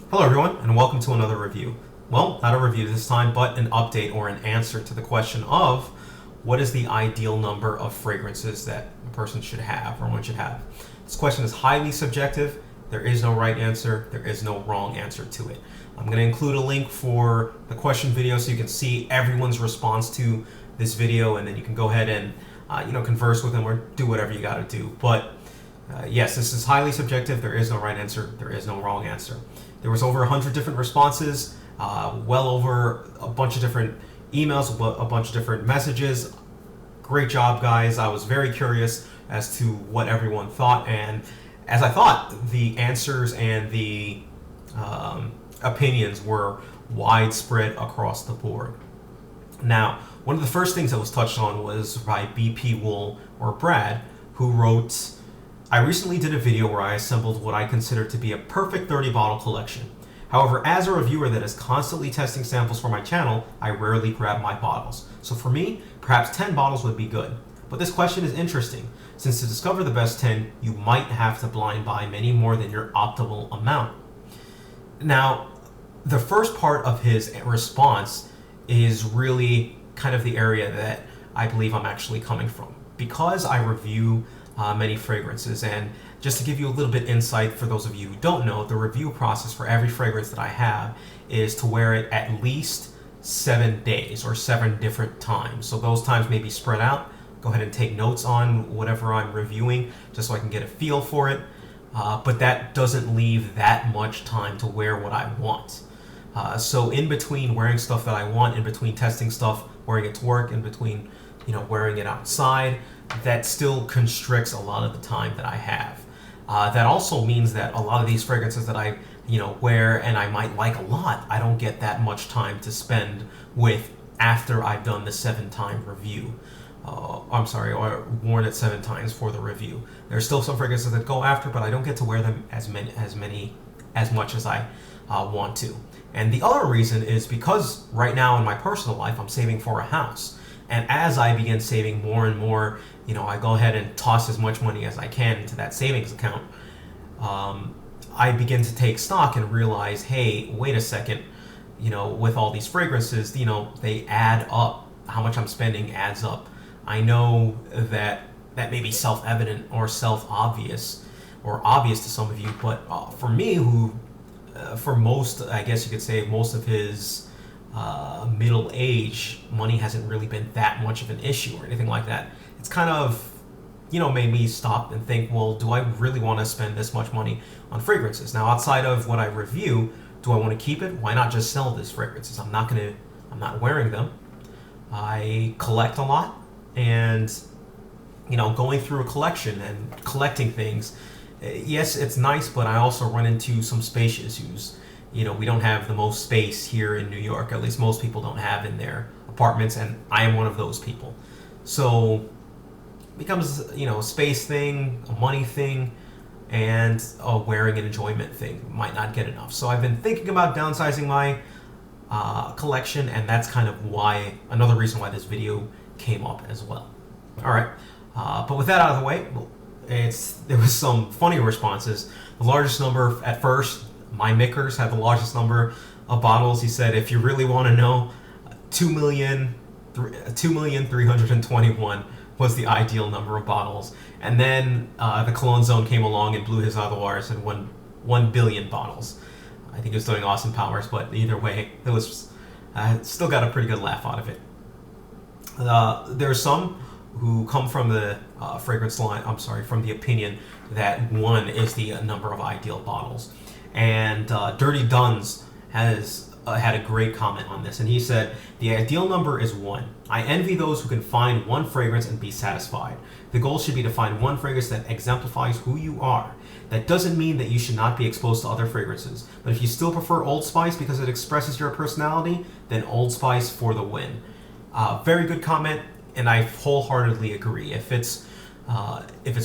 Hello everyone, and welcome to another review. Well, not a review this time, but an update or an answer to the question of what is the ideal number of fragrances that a person should have or one should have. This question is highly subjective. There is no right answer. There is no wrong answer to it. I'm going to include a link for the question video so you can see everyone's response to this video, and then you can go ahead and converse with them or do whatever you got to do. But yes, this is highly subjective. There is no right answer. There is no wrong answer. There was over 100 different responses, well over a bunch of different emails, a bunch of different messages. Great job, guys. I was very curious as to what everyone thought, and as I thought, the answers and the opinions were widespread across the board. Now, one of the first things that was touched on was by BP Wool, or Brad, who wrote, I recently did a video where I assembled what I consider to be a perfect 30 bottle collection. However, as a reviewer that is constantly testing samples for my channel, I rarely grab my bottles. So for me, perhaps 10 bottles would be good. But this question is interesting, since to discover the best 10, you might have to blind buy many more than your optimal amount. Now, the first part of his response is really kind of the area that I believe I'm actually coming from. Because I review many fragrances, and just to give you a little bit insight for those of you who don't know, the review process for every fragrance that I have is to wear it at least 7 days or 7 different times. So those times may be spread out. Go ahead and take notes on whatever I'm reviewing just so I can get a feel for it. But that doesn't leave that much time to wear what I want. So in between wearing stuff that I want, in between testing stuff, wearing it to work, in between wearing it outside, that still constricts a lot of the time that I have. That also means that a lot of these fragrances that I wear and I might like a lot, I don't get that much time to spend with after I've done the 7-time review. Or worn it 7 times for the review. There's still some fragrances that go after, but I don't get to wear them as much as I want to. And the other reason is because right now in my personal life, I'm saving for a house. And as I begin saving more and more, I go ahead and toss as much money as I can into that savings account. I begin to take stock and realize, hey, wait a second, with all these fragrances, they add up. How much I'm spending adds up. I know that may be self-evident or self-obvious or obvious to some of you, but for me, for most, I guess you could say, most of his middle age, money hasn't really been that much of an issue or anything like that. It's kind of, made me stop and think, well, do I really want to spend this much money on fragrances? Now, outside of what I review, do I want to keep it? Why not just sell these fragrances? I'm not wearing them. I collect a lot, and, going through a collection and collecting things, yes, it's nice, but I also run into some space issues. We don't have the most space here in New York, at least most people don't have in their apartments, and I am one of those people. So it becomes, a space thing, a money thing, and a wearing and enjoyment thing. Might not get enough. So I've been thinking about downsizing my collection, and that's kind of another reason why this video came up as well. All right, but with that out of the way, there was some funny responses. The largest number at first, my Mickers had the largest number of bottles. He said, if you really want to know, 2,321 was the ideal number of bottles. And then the Cologne Zone came along and blew his out of the water and said 1 billion bottles. I think he was doing Austin Powers, but either way, it was still got a pretty good laugh out of it. There are some who come from the from the opinion that 1 is the number of ideal bottles. And Dirty Duns has had a great comment on this, and he said, the ideal number is 1. I envy those who can find one fragrance and be satisfied. The goal should be to find one fragrance that exemplifies who you are. That doesn't mean that you should not be exposed to other fragrances, but if you still prefer Old Spice because it expresses your personality, then Old Spice for the win. Very good comment, and I wholeheartedly agree. If it's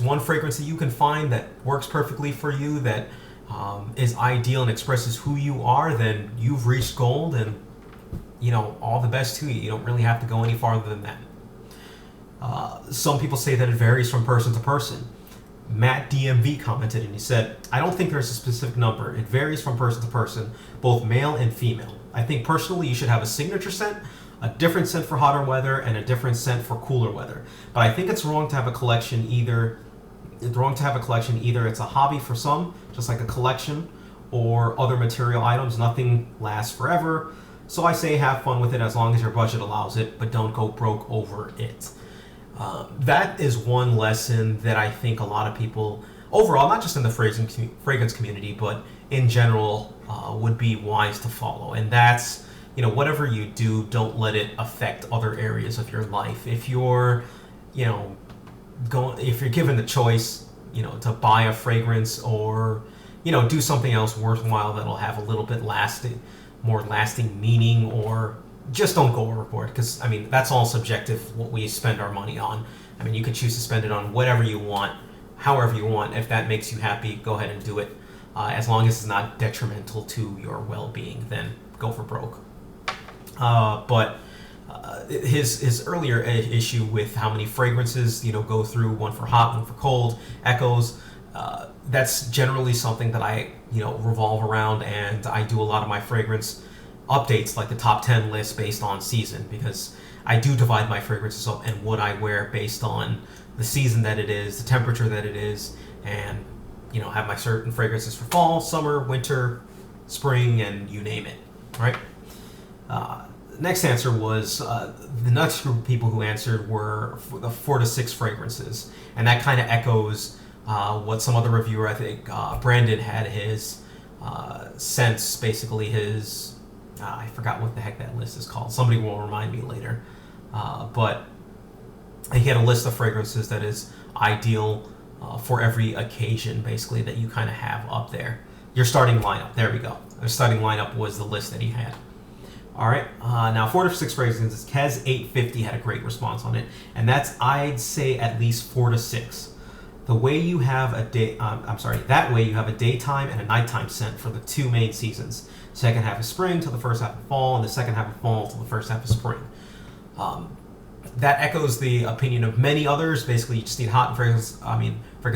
one fragrance that you can find that works perfectly for you, that is ideal and expresses who you are, then you've reached gold, and all the best to you. You don't really have to go any farther than that. Some people say that it varies from person to person. Matt DMV commented and he said, I don't think there's a specific number. It varies from person to person, both male and female. I think personally you should have a signature scent, a different scent for hotter weather, and a different scent for cooler weather. But I think it's wrong to have a collection either. Either it's a hobby for some, just like a collection, or other material items. Nothing lasts forever. So I say have fun with it as long as your budget allows it, but don't go broke over it. That is one lesson that I think a lot of people, overall, not just in the fragrance community, but in general, would be wise to follow. And that's, whatever you do, don't let it affect other areas of your life. If you're, if you're given the choice, to buy a fragrance or, do something else worthwhile that'll have a little bit more lasting meaning, or just don't go overboard, because that's all subjective what we spend our money on. You could choose to spend it on whatever you want, however you want. If that makes you happy, go ahead and do it. As long as it's not detrimental to your well-being, then go for broke. But his earlier issue with how many fragrances go through, one for hot, one for cold, echoes, that's generally something that I revolve around, and I do a lot of my fragrance updates, like the top 10 list, based on season, because I do divide my fragrances up and what I wear based on the season that it is, the temperature that it is, and have my certain fragrances for fall, summer, winter, spring, and you name it, right? Next answer was the next group of people who answered were the 4 to 6 fragrances, and that kind of echoes what some other reviewer, I think Brandon, had his scents, basically his I forgot what the heck that list is called. Somebody will remind me later. But he had a list of fragrances that is ideal for every occasion, basically, that you kind of have up there. Your starting lineup. There we go. The starting lineup was the list that he had. All right. Now, 4 to 6 fragrances. Kez 850 had a great response on it, and that's, I'd say, at least 4 to 6. The way you have that way you have a daytime and a nighttime scent for the 2 main seasons. Second half of spring till the first half of fall, and the second half of fall till the first half of spring. That echoes the opinion of many others. Basically, you just need fragrance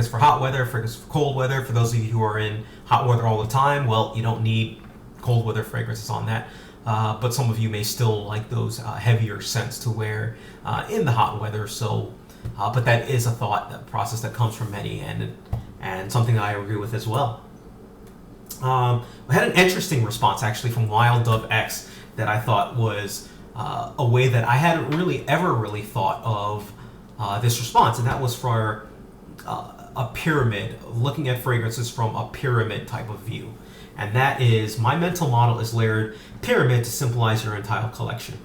for hot weather, fragrance for cold weather. For those of you who are in hot weather all the time, well, you don't need cold weather fragrances on that. But some of you may still like those heavier scents to wear in the hot weather. So, but that is a process that comes from many, and something that I agree with as well. I had an interesting response actually from Wild Dove X that I thought was a way that I hadn't ever really thought of this response, and that was for a pyramid, looking at fragrances from a pyramid type of view. And that is, my mental model is layered pyramid to symbolize your entire collection.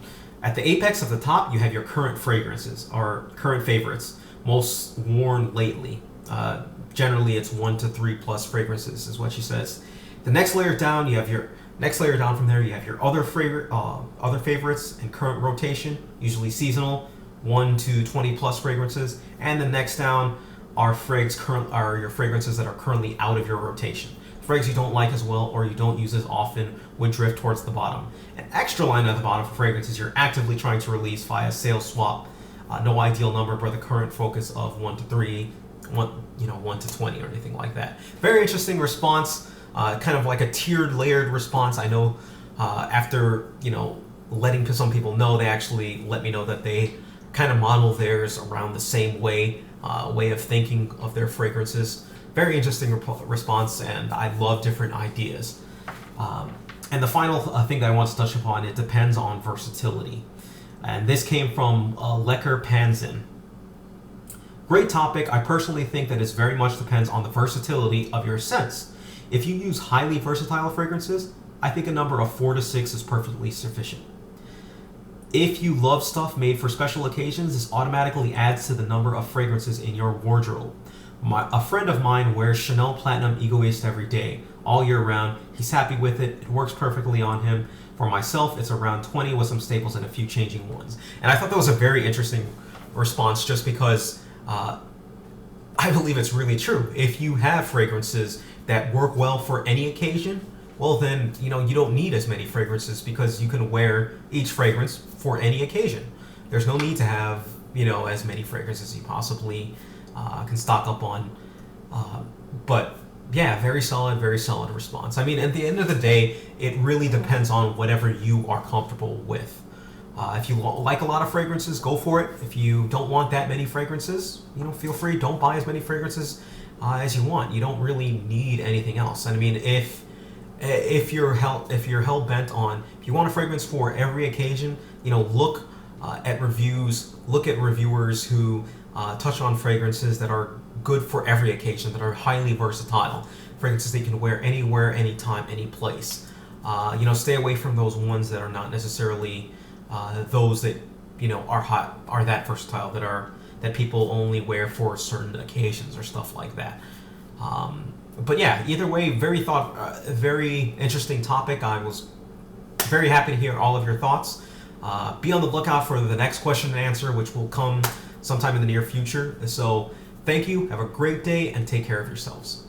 At the apex of the top, you have your current fragrances, or current favorites, most worn lately. Generally, it's 1 to 3 plus fragrances, is what she says. The next layer down, from there, you have your other favorites in current rotation, usually seasonal, 1 to 20 plus fragrances. And the next down are your fragrances that are currently out of your rotation. Fragrance you don't like as well or you don't use as often would drift towards the bottom. An extra line at the bottom for fragrances you're actively trying to release via sales swap. No ideal number, but the current focus of 1 to 3, 1 to 20 or anything like that. Very interesting response, kind of like a tiered, layered response. I know after letting some people know, they actually let me know that they kind of model theirs around the same way of thinking of their fragrances. Very interesting response, and I love different ideas. And the final thing that I want to touch upon, it depends on versatility. And this came from Lecker Panzin. Great topic. I personally think that it very much depends on the versatility of your scents. If you use highly versatile fragrances, I think a number of 4 to 6 is perfectly sufficient. If you love stuff made for special occasions, this automatically adds to the number of fragrances in your wardrobe. A friend of mine wears Chanel Platinum Egoist every day, all year round. He's happy with it. It works perfectly on him. For myself, it's around 20 with some staples and a few changing ones. And I thought that was a very interesting response, just because I believe it's really true. If you have fragrances that work well for any occasion, well then, you don't need as many fragrances, because you can wear each fragrance for any occasion. There's no need to have, as many fragrances as you possibly can stock up on But yeah, very solid response. I mean, at the end of the day, it really depends on whatever you are comfortable with. If you like a lot of fragrances, go for it. If you don't want that many fragrances, feel free. Don't buy as many fragrances as you want. You don't really need anything else. I mean, if you're hell bent on, if you want a fragrance for every occasion, look at reviews. Look at reviewers who touch on fragrances that are good for every occasion, that are highly versatile, fragrances that you can wear anywhere, anytime, any place. Stay away from those ones that are not necessarily those that are that versatile, that people only wear for certain occasions or stuff like that. But yeah, either way, very interesting topic. I was very happy to hear all of your thoughts. Be on the lookout for the next question and answer, which will come sometime in the near future. So thank you, have a great day, and take care of yourselves.